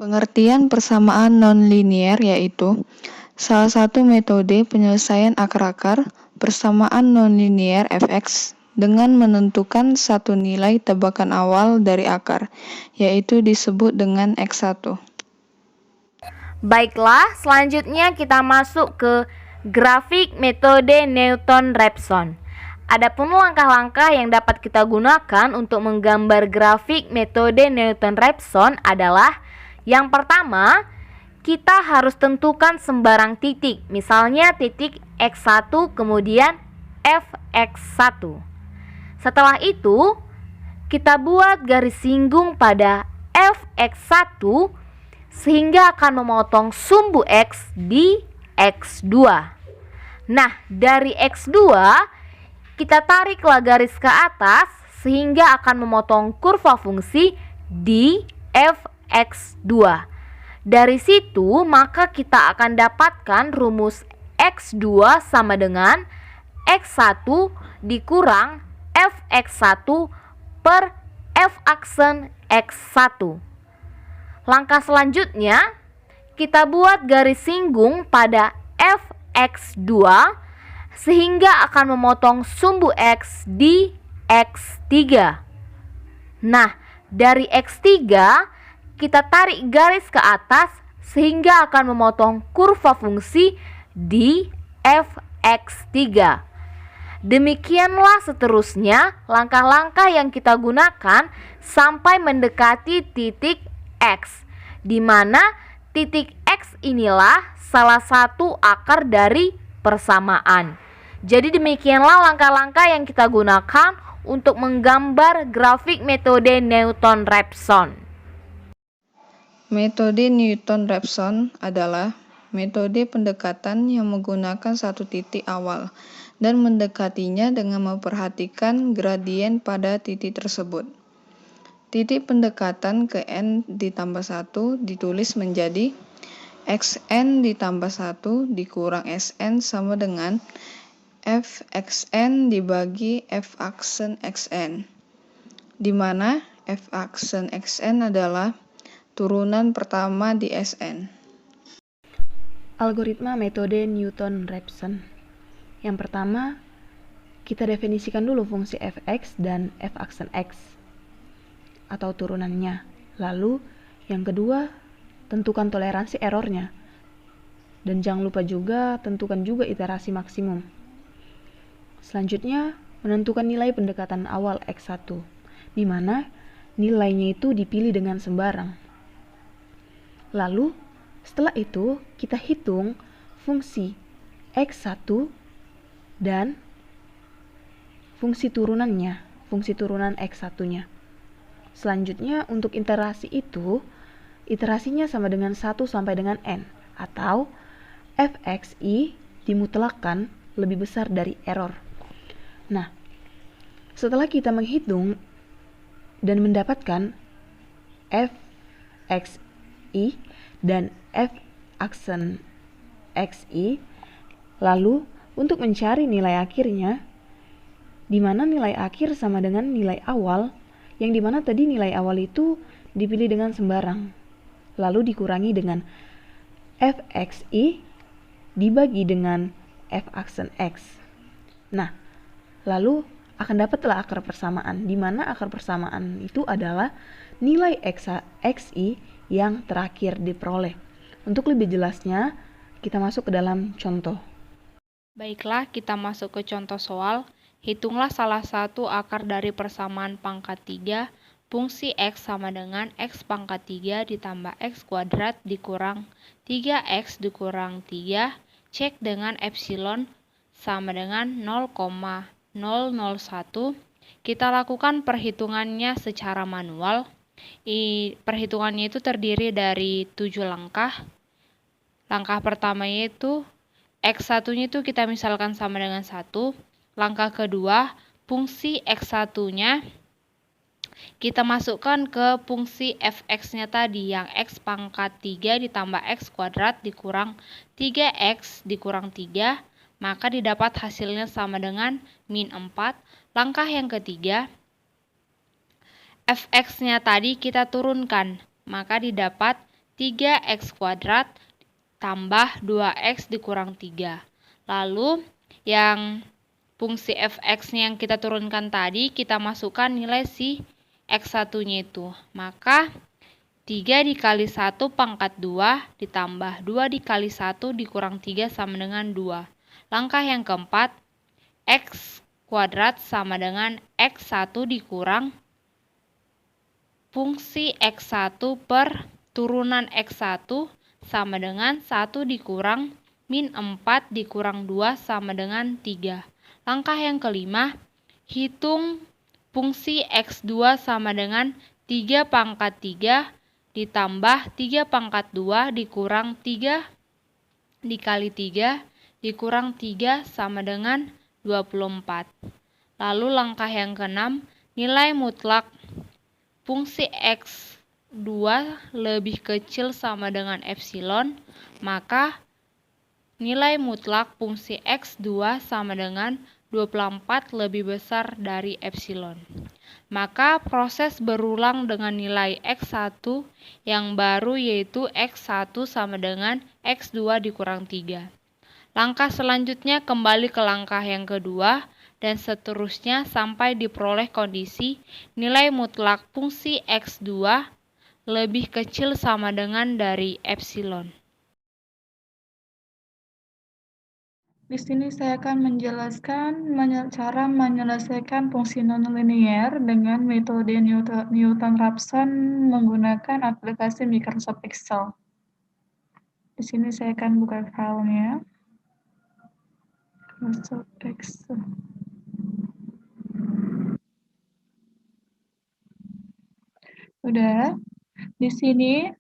Pengertian persamaan nonlinier yaitu salah satu metode penyelesaian akar-akar persamaan nonlinier fx dengan menentukan satu nilai tebakan awal dari akar, yaitu disebut dengan x1. Baiklah, selanjutnya kita masuk ke grafik metode Newton-Raphson. Adapun langkah-langkah yang dapat kita gunakan untuk menggambar grafik metode Newton-Raphson adalah yang pertama, kita harus tentukan sembarang titik, misalnya titik x1 kemudian fx1. Setelah itu, kita buat garis singgung pada fx1 sehingga akan memotong sumbu X di X2. Nah, dari X2 kita tariklah garis ke atas sehingga akan memotong kurva fungsi di Fx2. Dari situ maka kita akan dapatkan rumus X2 sama dengan X1 dikurang Fx1 per F-aksen X1. Langkah selanjutnya, kita buat garis singgung pada Fx2 sehingga akan memotong sumbu X di X3. Nah, dari X3 kita tarik garis ke atas sehingga akan memotong kurva fungsi di Fx3. Demikianlah seterusnya langkah-langkah yang kita gunakan sampai mendekati titik X, di mana titik X inilah salah satu akar dari persamaan. Jadi demikianlah langkah-langkah yang kita gunakan untuk menggambar grafik metode Newton-Raphson. Metode Newton-Raphson adalah metode pendekatan yang menggunakan satu titik awal dan mendekatinya dengan memperhatikan gradien pada titik tersebut. Titik pendekatan ke n ditambah 1 ditulis menjadi xn ditambah 1 dikurang sn sama dengan fxn dibagi f-aksen xn, di mana f-aksen xn adalah turunan pertama di sn. Algoritma metode Newton-Raphson. Yang pertama, kita definisikan dulu fungsi fx dan f-aksen x atau turunannya. Lalu, yang kedua, tentukan toleransi errornya. Dan jangan lupa juga tentukan juga iterasi maksimum. Selanjutnya, menentukan nilai pendekatan awal x1, di mana nilainya itu dipilih dengan sembarang. Lalu, setelah itu kita hitung fungsi x1 dan fungsi turunannya, fungsi turunan x1-nya. Selanjutnya untuk iterasi itu, iterasinya sama dengan 1 sampai dengan n, atau fxi dimutlakkan lebih besar dari error. Nah, setelah kita menghitung dan mendapatkan fxi dan f-aksen xi, lalu untuk mencari nilai akhirnya, di mana nilai akhir sama dengan nilai awal, yang dimana tadi nilai awal itu dipilih dengan sembarang, lalu dikurangi dengan fxi dibagi dengan f-aksen x. Nah, lalu akan dapatlah akar persamaan, di mana akar persamaan itu adalah nilai xi yang terakhir diperoleh. Untuk lebih jelasnya, kita masuk ke dalam contoh. Baiklah, kita masuk ke contoh soal. Hitunglah salah satu akar dari persamaan pangkat 3, fungsi x sama dengan x pangkat 3 ditambah x kuadrat dikurang 3x dikurang 3, cek dengan epsilon sama dengan 0,001. Kita lakukan perhitungannya secara manual. Perhitungannya itu terdiri dari 7 langkah. Langkah pertama yaitu x1-nya itu kita misalkan sama dengan 1. Langkah kedua, fungsi x1-nya kita masukkan ke fungsi fx-nya tadi yang x pangkat 3 ditambah x kuadrat dikurang 3x dikurang 3, maka didapat hasilnya sama dengan min 4. Langkah yang ketiga, fx-nya tadi kita turunkan, maka didapat 3x kuadrat tambah 2x dikurang 3. Lalu yang fungsi fx-nya yang kita turunkan tadi, kita masukkan nilai si x1-nya itu. Maka 3 dikali 1 pangkat 2 ditambah 2 dikali 1 dikurang 3 sama dengan 2. Langkah yang keempat, x kuadrat sama dengan x1 dikurang fungsi x1 per turunan x1 sama dengan 1 dikurang min 4 dikurang 2 sama dengan 3. Langkah yang kelima, hitung fungsi x2 sama dengan 3 pangkat 3 ditambah 3 pangkat 2 dikurang 3 dikali 3 dikurang 3 sama dengan 24. Lalu langkah yang keenam, nilai mutlak fungsi x2 lebih kecil sama dengan epsilon, maka nilai mutlak fungsi x2 sama dengan 24 lebih besar dari epsilon. Maka proses berulang dengan nilai x1 yang baru yaitu x1 sama dengan x2 dikurang 3. Langkah selanjutnya kembali ke langkah yang kedua dan seterusnya sampai diperoleh kondisi nilai mutlak fungsi x2 lebih kecil sama dengan dari epsilon. Di sini saya akan menjelaskan cara menyelesaikan fungsi nonlinier dengan metode Newton-Raphson menggunakan aplikasi Microsoft Excel. Di sini saya akan buka filenya. Microsoft Excel. Udah. Di sini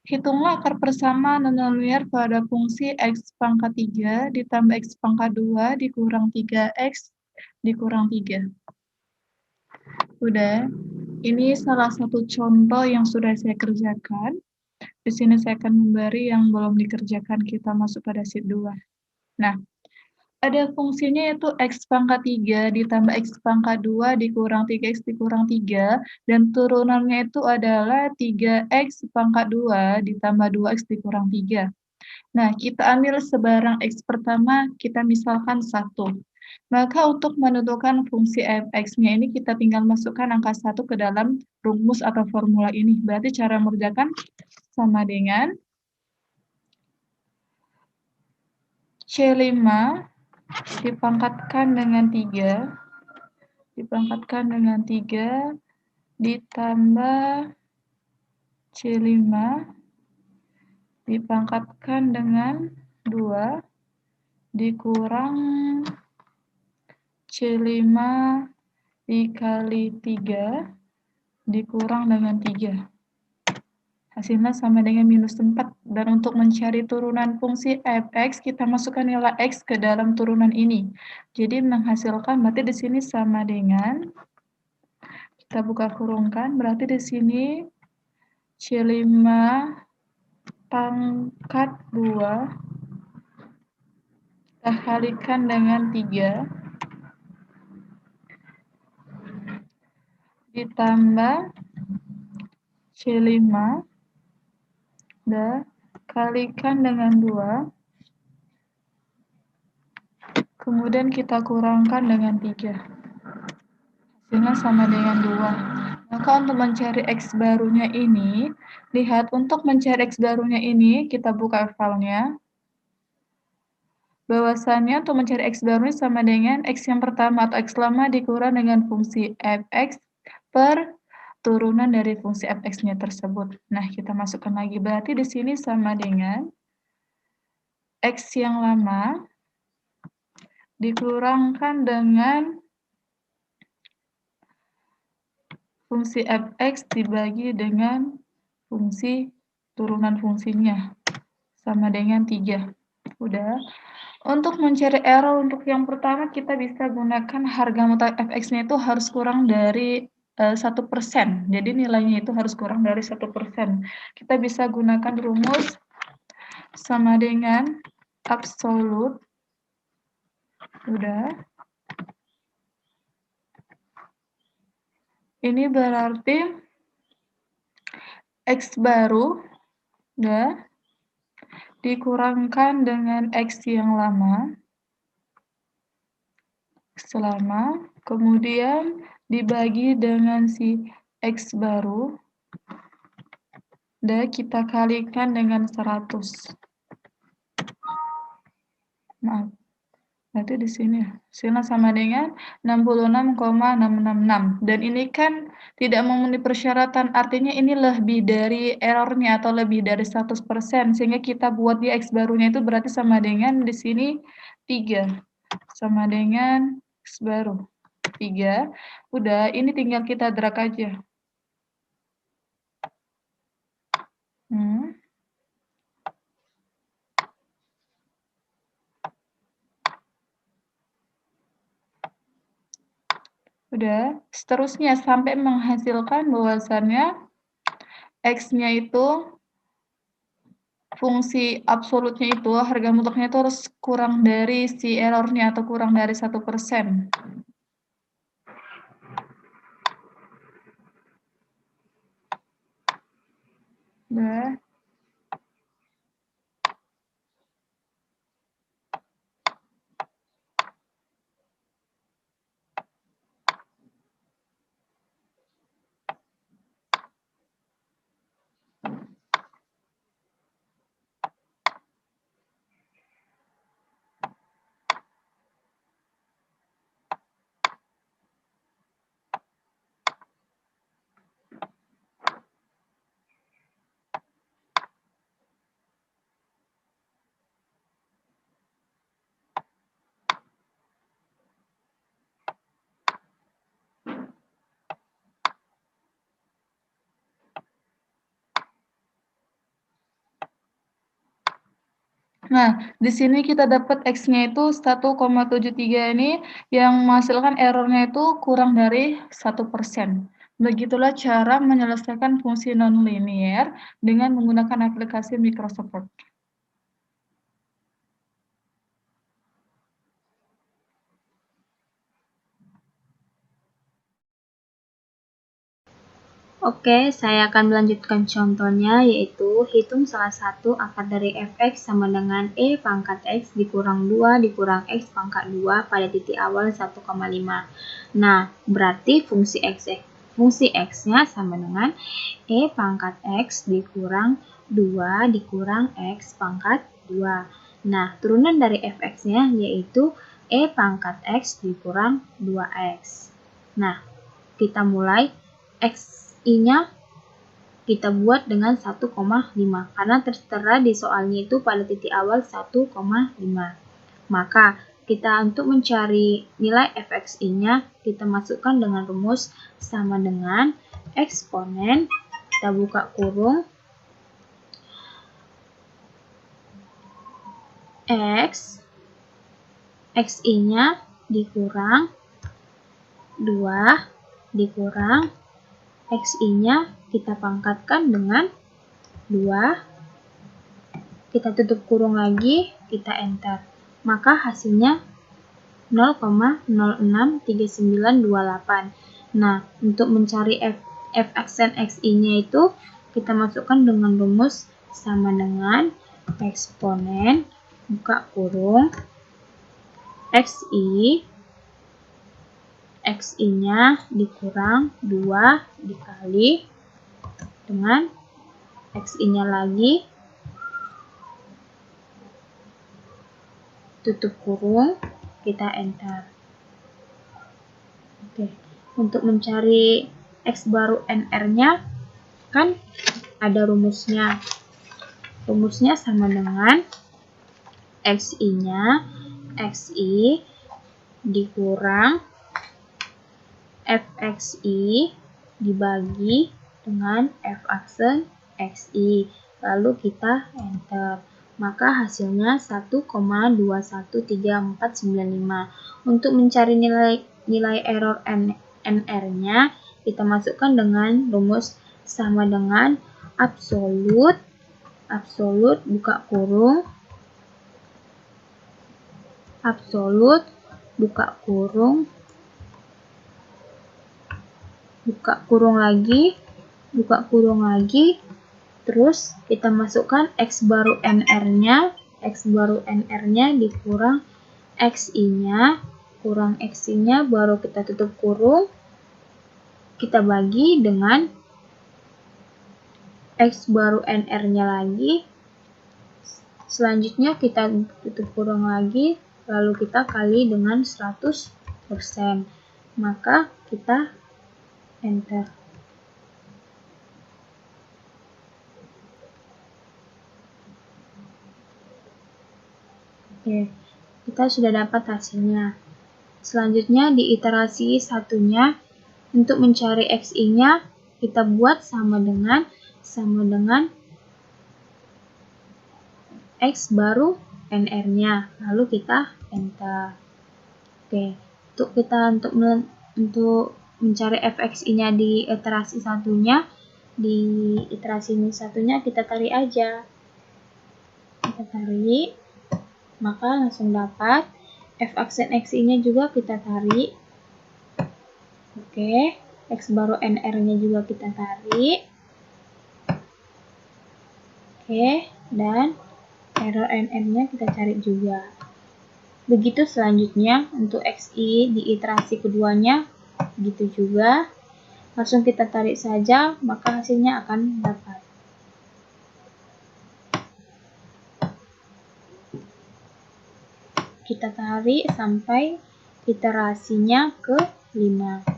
hitunglah akar bersama nonlinier pada fungsi x pangkat 3 ditambah x pangkat 2 dikurang 3x dikurang 3. Udah. Ini salah satu contoh yang sudah saya kerjakan. Di sini saya akan memberi yang belum dikerjakan, kita masuk pada sheet 2. Nah, ada fungsinya yaitu x pangkat 3 ditambah x pangkat 2 dikurang 3x dikurang 3, dan turunannya itu adalah 3x pangkat 2 ditambah 2x dikurang 3. Nah, kita ambil sebarang x pertama, kita misalkan 1. Maka untuk menentukan fungsi fx-nya ini kita tinggal masukkan angka 1 ke dalam rumus atau formula ini. Berarti cara mengerjakan sama dengan C5 dipangkatkan dengan 3 ditambah C5 dipangkatkan dengan 2 dikurang C5 dikali 3 dikurang dengan 3. Hasilnya sama dengan minus 4. Dan untuk mencari turunan fungsi fx, kita masukkan nilai x ke dalam turunan ini. Jadi menghasilkan, berarti di sini sama dengan, kita buka kurungkan, berarti di sini C5 pangkat 2 kita kalikan dengan 3 ditambah C5 kalikan dengan 2, kemudian kita kurangkan dengan 3. Hasilnya sama dengan 2. Maka untuk mencari X barunya ini, lihat untuk mencari X barunya ini, kita buka filenya. Bahwasannya untuk mencari X barunya sama dengan X yang pertama atau X lama dikurang dengan fungsi fx per turunan dari fungsi fx-nya tersebut. Nah, kita masukkan lagi. Berarti di sini sama dengan x yang lama dikurangkan dengan fungsi fx dibagi dengan fungsi turunan fungsinya. Sama dengan 3. Udah. Untuk mencari error untuk yang pertama, kita bisa gunakan harga mutlak fx-nya itu harus kurang dari 1%. Jadi nilainya itu harus kurang dari 1%. Kita bisa gunakan rumus sama dengan absolut. Udah. Ini berarti X baru Udah, dikurangkan dengan X yang lama, kemudian dibagi dengan si X baru, dan kita kalikan dengan 100. Maaf, berarti di sini sama dengan 66,666. Dan ini kan tidak memenuhi persyaratan, artinya ini lebih dari errornya atau lebih dari 100%, sehingga kita buat di X barunya itu berarti sama dengan di sini 3, sama dengan X baru 3. Udah, ini tinggal kita drag aja. Udah, seterusnya sampai menghasilkan bahwasannya X-nya itu fungsi absolutnya itu, harga mutlaknya itu harus kurang dari si errornya atau kurang dari 1%. Udah. Nah, di sini kita dapat X-nya itu 1,73 ini yang menghasilkan errornya itu kurang dari 1%. Begitulah cara menyelesaikan fungsi nonlinear dengan menggunakan aplikasi Microsoft Word. Oke, saya akan melanjutkan contohnya, yaitu hitung salah satu akar dari fx sama dengan e pangkat x dikurang 2 dikurang x pangkat 2 pada titik awal 1,5. Nah, berarti fungsi x-nya sama dengan e pangkat x dikurang 2 dikurang x pangkat 2. Nah, turunan dari fx-nya yaitu e pangkat x dikurang 2x. Nah, kita mulai X-nya kita buat dengan 1,5 karena tertera di soalnya itu pada titik awal 1,5. Maka kita untuk mencari nilai fxi-nya kita masukkan dengan rumus sama dengan eksponen, kita buka kurung, X, xi-nya dikurang 2 dikurang xi-nya kita pangkatkan dengan 2, kita tutup kurung lagi, kita enter. Maka hasilnya 0,063928. Nah, untuk mencari f aksen xi-nya itu kita masukkan dengan rumus sama dengan eksponen, buka kurung, xi-nya dikurang 2 dikali dengan xi-nya lagi, tutup kurung, kita enter. Oke, untuk mencari x baru nr-nya kan ada rumusnya. Rumusnya sama dengan xi-nya xi dikurang fxi dibagi dengan f aksen xi, lalu kita enter. Maka hasilnya 1,213495. Untuk mencari nilai error nr-nya kita masukkan dengan rumus sama dengan absolut buka kurung, absolut buka kurung, buka kurung lagi, Terus kita masukkan X baru NR-nya, dikurang XI-nya, kurang XI-nya, baru kita tutup kurung, kita bagi dengan X baru NR-nya lagi. Selanjutnya kita tutup kurung lagi, lalu kita kali dengan 100%. Maka kita enter. Oke, kita sudah dapat hasilnya. Selanjutnya di iterasi satunya, untuk mencari XI-nya, kita buat sama dengan X baru NR-nya, lalu kita enter. Oke, untuk mencari fxi-nya di iterasi satunya, kita tarik aja. Kita tarik, maka langsung dapat. F aksen xi-nya juga kita tarik. Oke, X baru NR-nya juga kita tarik. Oke, dan error NR-nya kita cari juga. Begitu selanjutnya untuk XI di iterasi keduanya, begitu juga. Langsung kita tarik saja, maka hasilnya akan dapat. Kita tarik sampai iterasinya ke 5.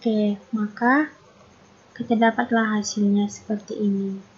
Oke, maka kita dapatlah hasilnya seperti ini.